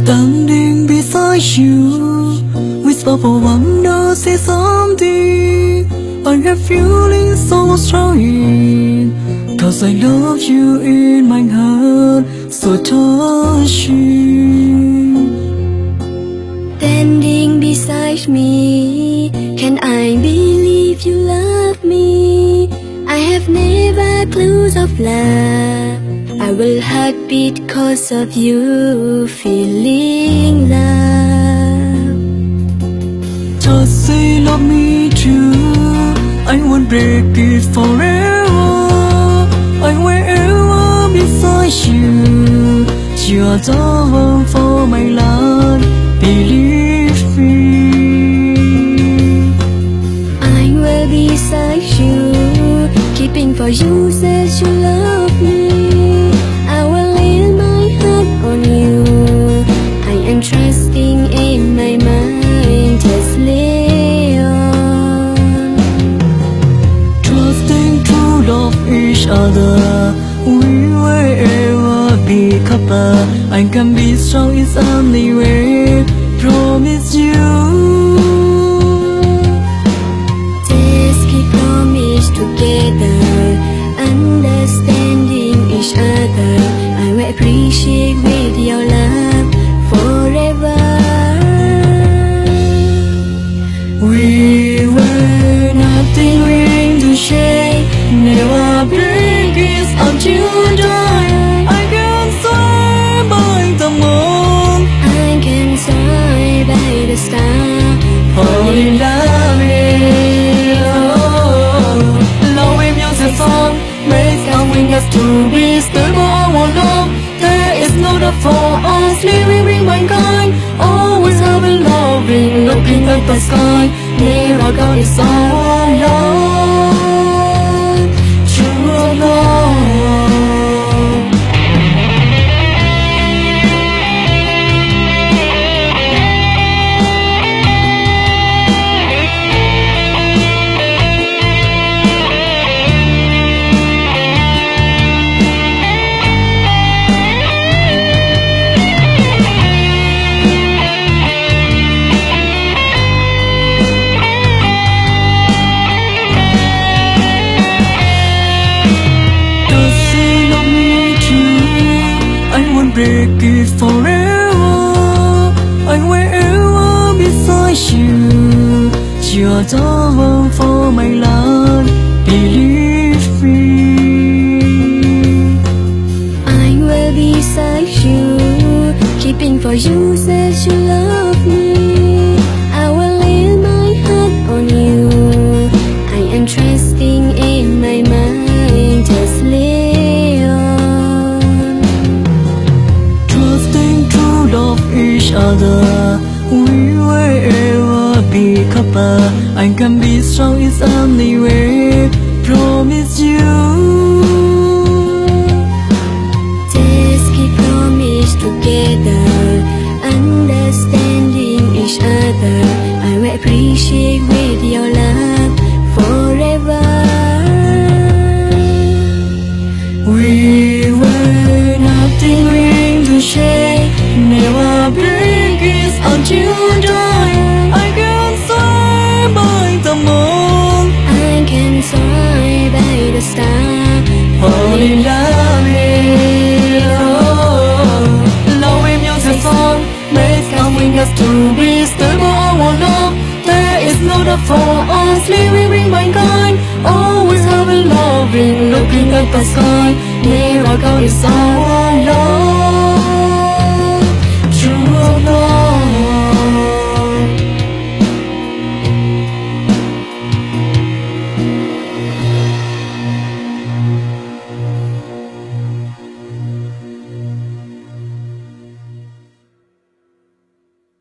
Standing beside you, whisper for one no say something. I have feeling so strong, 'cause I love you in my heart, so touching. Standing beside me, can I believe you love me? I have never clues of love. I will heartbeat 'cause of you, feeling love. Just say love me too, I won't break it forever. I will ever beside you. You are the one for my life, believe me. I will be beside you, keeping for you, said you love me. I will lay my heart on you. I am trusting in my mind, just lay on. Trusting to love each other, we will ever be couple. I can be strong in any way, promise you. Just keep promise together, understanding each other. I will appreciate with your love forever. We were nothing willing to share, never break it until die. I can swear by the moon, I can fly by the star, fall in love with love with music song, makes our wings to be stable. Our love, there is no doubt for us, living with mankind. Always having loving, looking at the sky. Never God is our love, true love. Break it forever. I will ever beside you. You are the one for my life, believe me. I will be beside you, keeping for you, said you love me. I will lay my heart on you. I am trusting in my mind, just lay on. Trusting to love each other, we will ever be couple. I can be strong in any way, promise you. Just keep promise together, understanding each other. I will appreciate with your love forever. We were nothing willing to share, never break it until die. I can swear by the moon, I can fly by the star, fall in love with love with music song, makes our wings to be stable. Our love, there is no doubt for us, living with mankind. Always having loving, looking at the sky. Never God is our love.